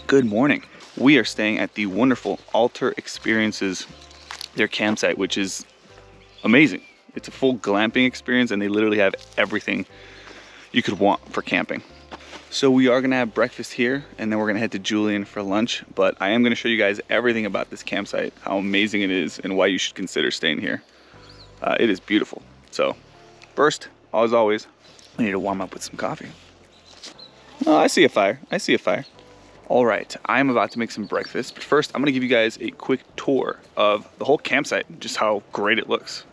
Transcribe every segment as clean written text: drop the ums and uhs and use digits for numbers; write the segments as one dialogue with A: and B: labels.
A: Good morning. We are staying at the wonderful Alter Experiences, their campsite, which is amazing. It's a full glamping experience and they literally have everything you could want for camping. So we are gonna have breakfast here and then we're gonna head to Julian for lunch, but I am gonna show you guys everything about this campsite, how amazing it is and why you should consider staying here. It is beautiful. So first, as always, I need to warm up with some coffee. Oh, I see a fire, I see a fire. All right, I'm about to make some breakfast, but first I'm gonna give you guys a quick tour of the whole campsite, just how great it looks.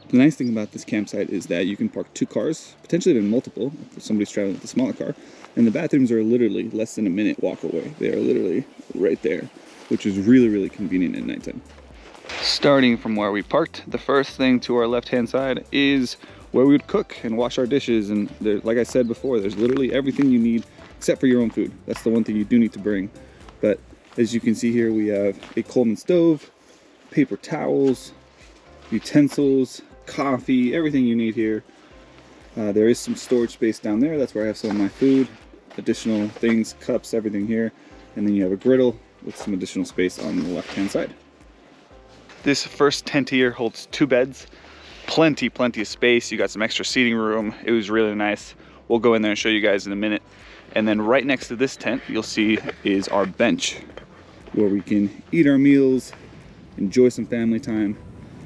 A: The nice thing about this campsite is that you can park 2 cars, potentially even multiple, if somebody's traveling with a smaller car, and the bathrooms are literally less than a minute walk away. They are literally right there, which is really, really convenient at nighttime. Starting from where we parked, the first thing to our left-hand side is where we would cook and wash our dishes, and there, like I said before, there's literally everything you need except for your own food. That's the one thing you do need to bring. But as you can see here, we have a Coleman stove, paper towels, utensils, coffee, everything you need here. There is some storage space down there. That's where I have some of my food, additional things, cups, everything here. And then you have a griddle with some additional space on the left-hand side. This first tent here holds 2 beds, plenty of space. You got some extra seating room. It was really nice. We'll go in there and show you guys in a minute. And then right next to this tent, you'll see is our bench where we can eat our meals, enjoy some family time.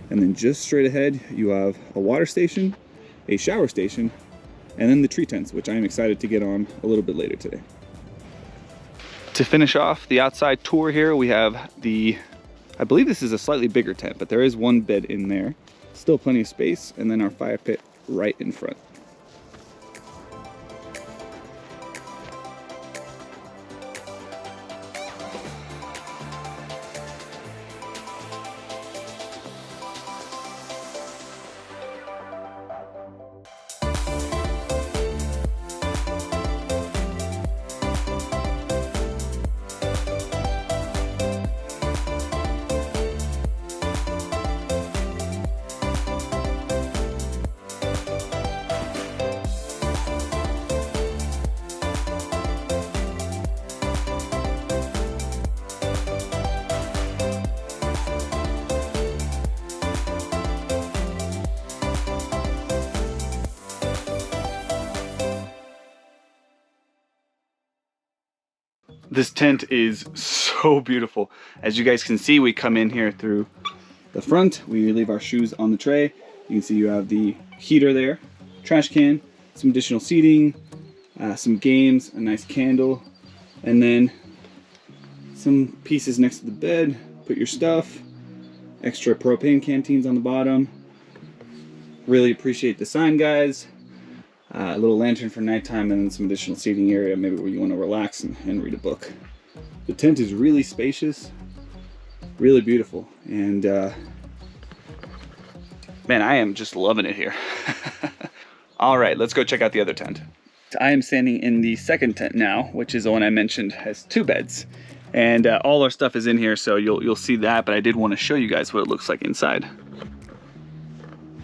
A: And then just straight ahead, you have a water station, a shower station, and then the tree tents, which I'm excited to get on a little bit later today. To finish off the outside tour here, we have I believe this is a slightly bigger tent, but there is 1 bed in there. Still plenty of space, and then our fire pit right in front. This tent is so beautiful. As you guys can see, we come in here through the front. We leave our shoes on the tray. You can see you have the heater there, trash can, some additional seating, some games, a nice candle, and then some pieces next to the bed. Put your stuff, extra propane canteens on the bottom. Really appreciate the sign, guys. A little lantern for nighttime, and then some additional seating area, maybe where you want to relax and read a book. The tent is really spacious, really beautiful, and man, I am just loving it here. All right, let's go check out the other tent. I am standing in the second tent now, which is the one I mentioned has 2 beds, and all our stuff is in here, so you'll see that, but I did want to show you guys what it looks like inside.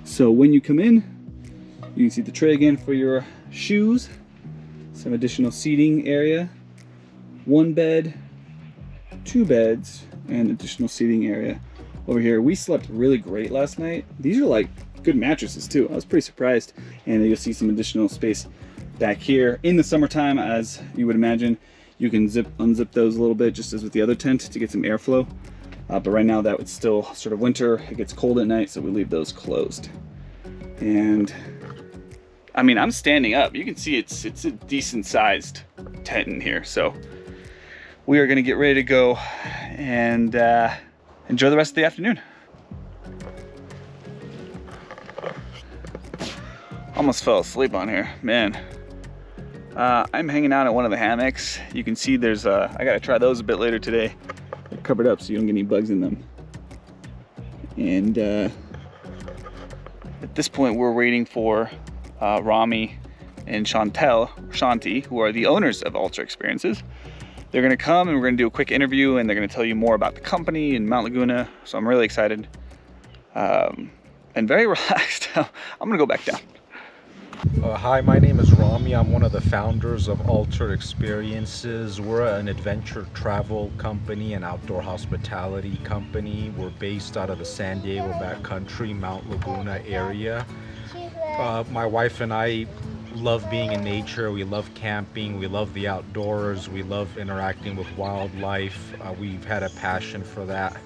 A: So when you come in, you can see the tray again for your shoes, some additional seating area, 1 bed, 2 beds, and additional seating area over here. We slept really great last night. These are like good mattresses too. I was pretty surprised. And you'll see some additional space back here. In the summertime, as you would imagine, you can unzip those a little bit, just as with the other tent, to get some airflow. But right now that it's still sort of winter. It gets cold at night, so we leave those closed. And I mean, I'm standing up. You can see it's a decent sized tent in here. So we are gonna get ready to go and enjoy the rest of the afternoon. Almost fell asleep on here, man. I'm hanging out at one of the hammocks. You can see there's I gotta try those a bit later today. They're covered up so you don't get any bugs in them. And at this point, we're waiting for Rami and Shanti, who are the owners of Alter Experiences. They're gonna come and we're gonna do a quick interview, and they're gonna tell you more about the company and Mount Laguna. So I'm really excited and very relaxed. I'm gonna go back down.
B: Hi, my name is Rami. I'm one of the founders of Alter Experiences. We're an adventure travel company and outdoor hospitality company. We're based out of the San Diego Backcountry, Mount Laguna area. My wife and I love being in nature. We love camping. We love the outdoors. We love interacting with wildlife. We've had a passion for that.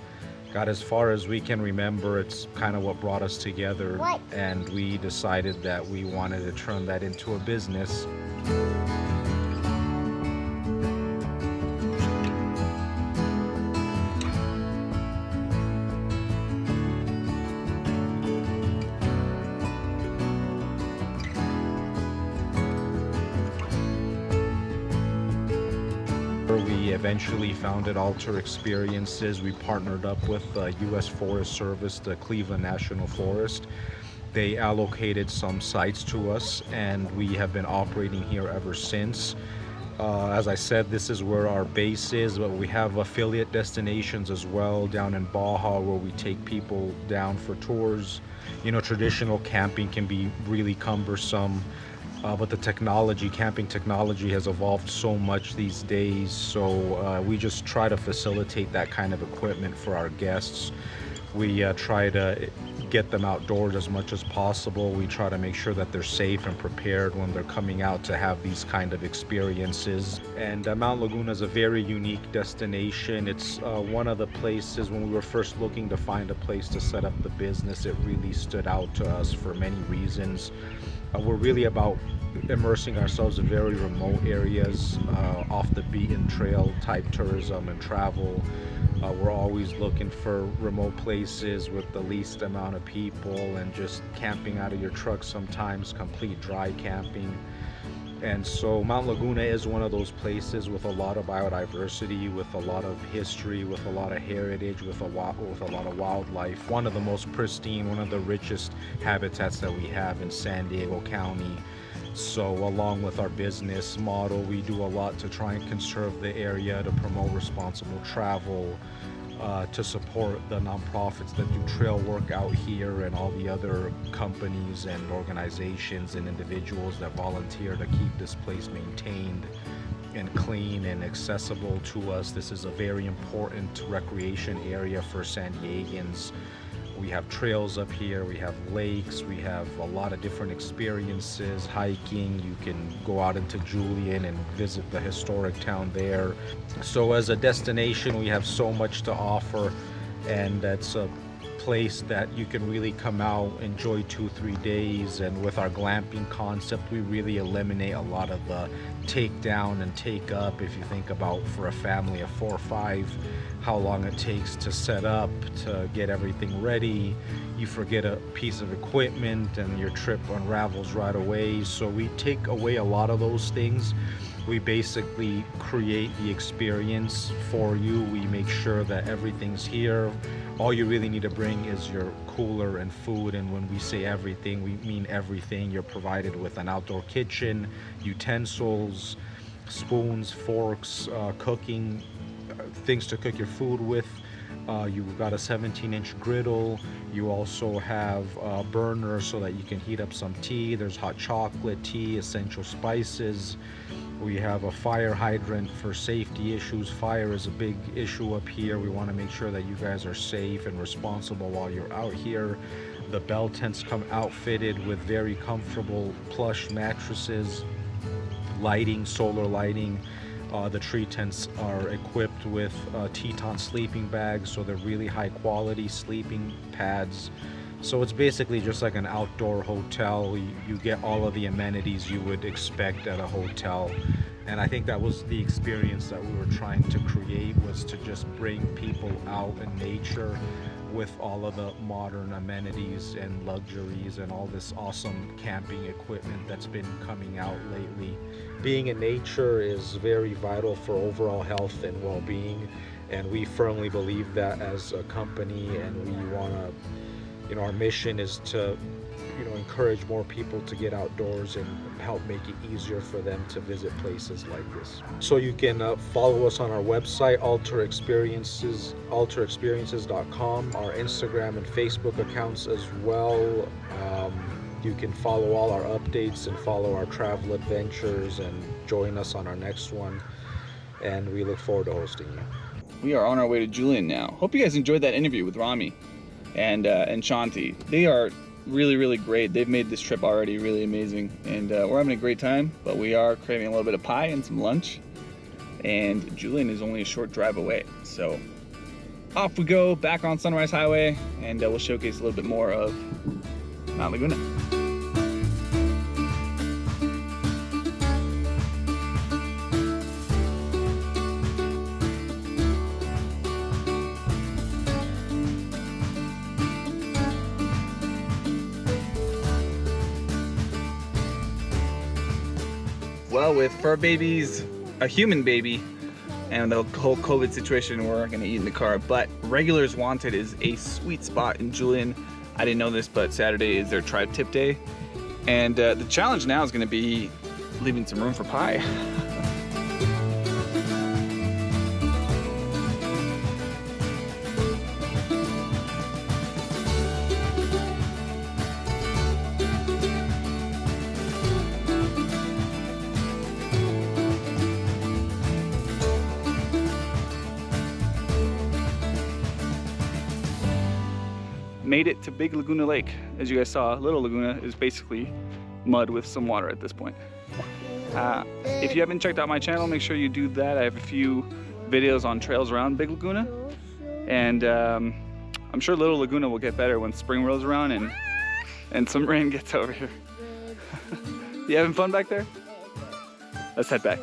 B: Got as far as we can remember. It's kind of what brought us together, and we decided that we wanted to turn that into a business. We eventually founded Alter Experiences. We partnered up with the U.S. Forest Service, the Cleveland National Forest. They allocated some sites to us, and we have been operating here ever since. As I said, this is where our base is, but we have affiliate destinations as well down in Baja, where we take people down for tours. You know, traditional camping can be really cumbersome. But the camping technology has evolved so much these days, so we just try to facilitate that kind of equipment for our guests. We try to get them outdoors as much as possible. We try to make sure that they're safe and prepared when they're coming out to have these kind of experiences. And Mount Laguna is a very unique destination. It's one of the places, when we were first looking to find a place to set up the business, it really stood out to us for many reasons. We're really about immersing ourselves in very remote areas, off the beaten trail type tourism and travel. We're always looking for remote places with the least amount of people, and just camping out of your truck sometimes, complete dry camping. And so Mount Laguna is one of those places with a lot of biodiversity, with a lot of history, with a lot of heritage, with a lot of wildlife. One of the most pristine, one of the richest habitats that we have in San Diego County. So along with our business model, we do a lot to try and conserve the area, to promote responsible travel, to support the nonprofits that do trail work out here, and all the other companies and organizations and individuals that volunteer to keep this place maintained and clean and accessible to us. This is a very important recreation area for San Diegans. We have trails up here, we have lakes, we have a lot of different experiences, hiking. You can go out into Julian and visit the historic town there. So as a destination, we have so much to offer, and that's a place that you can really come out, enjoy 2-3 days. And with our glamping concept, we really eliminate a lot of the take down and take up. If you think about, for a family of 4 or 5, how long it takes to set up, to get everything ready. You forget a piece of equipment and your trip unravels right away. So we take away a lot of those things. We basically create the experience for you. We make sure that everything's here. All you really need to bring is your cooler and food, and when we say everything, we mean everything. You're provided with an outdoor kitchen, utensils, spoons, forks, cooking things to cook your food with. You've got a 17-inch griddle. You also have a burner so that you can heat up some tea. There's hot chocolate, tea, essential spices. We have a fire hydrant for safety issues. Fire is a big issue up here. We want to make sure that you guys are safe and responsible while you're out here. The bell tents come outfitted with very comfortable plush mattresses, lighting, solar lighting. The tree tents are equipped with Teton sleeping bags, so they're really high quality sleeping pads. So it's basically just like an outdoor hotel. You get all of the amenities you would expect at a hotel. And I think that was the experience that we were trying to create, was to just bring people out in nature with all of the modern amenities and luxuries and all this awesome camping equipment that's been coming out lately. Being in nature is very vital for overall health and well-being, and we firmly believe that as a company. And we want to, our mission is to encourage more people to get outdoors and help make it easier for them to visit places like this. So you can follow us on our website, 𝐼𝐴xperiences.com, our Instagram and Facebook accounts as well. You can follow all our updates and follow our travel adventures and join us on our next one. And we look forward to hosting you.
A: We are on our way to Julian now. Hope you guys enjoyed that interview with Rami and Shanti. They are really great. They've made this trip already really amazing, and we're having a great time, but we are craving a little bit of pie and some lunch, and Julian is only a short drive away. So off we go back on Sunrise Highway, and we'll showcase a little bit more of Mount Laguna. Well, with fur babies, a human baby, and the whole COVID situation, we're gonna eat in the car, but Regulars Wanted is a sweet spot in Julian. I didn't know this, but Saturday is their tribe tip day. And the challenge now is gonna be leaving some room for pie. Made it to Big Laguna Lake. As you guys saw, Little Laguna is basically mud with some water at this point. If you haven't checked out my channel, make sure you do that. I have a few videos on trails around Big Laguna, and I'm sure Little Laguna will get better when spring rolls around and some rain gets over here. You having fun back there? Let's head back.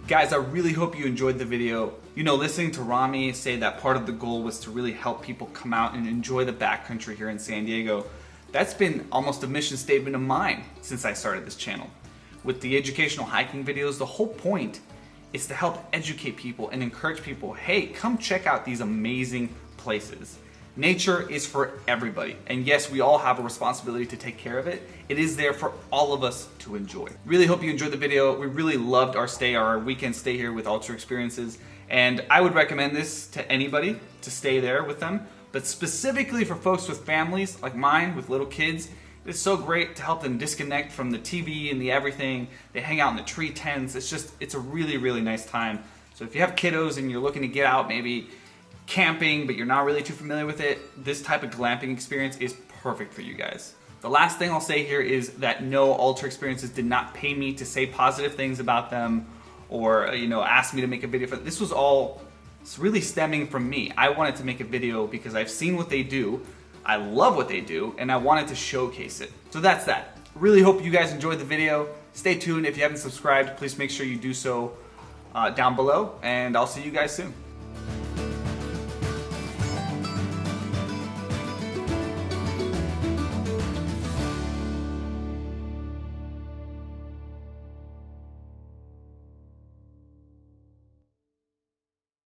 A: Guys, I really hope you enjoyed the video. You know, listening to Rami say that part of the goal was to really help people come out and enjoy the backcountry here in San Diego. That's been almost a mission statement of mine since I started this channel. With the educational hiking videos, the whole point is to help educate people and encourage people, hey, come check out these amazing places. Nature is for everybody, and yes, we all have a responsibility to take care of it. It is there for all of us to enjoy. Really hope you enjoyed the video. We really loved our stay, our weekend stay here with Ultra Experiences, and I would recommend this to anybody to stay there with them, but specifically for folks with families like mine, with little kids. It's so great to help them disconnect from the TV and the everything. They hang out in the tree tents. It's a really nice time. So if you have kiddos and you're looking to get out, maybe camping, but you're not really too familiar with it, this type of glamping experience is perfect for you guys. The last thing I'll say here is that no, Ultra Experiences did not pay me to say positive things about them or ask me to make a video for it. This was all really stemming from me. I wanted to make a video because I've seen what they do, I love what they do, and I wanted to showcase it. So that's that. Really hope you guys enjoyed the video. Stay tuned. If you haven't subscribed, please make sure you do so down below, and I'll see you guys soon.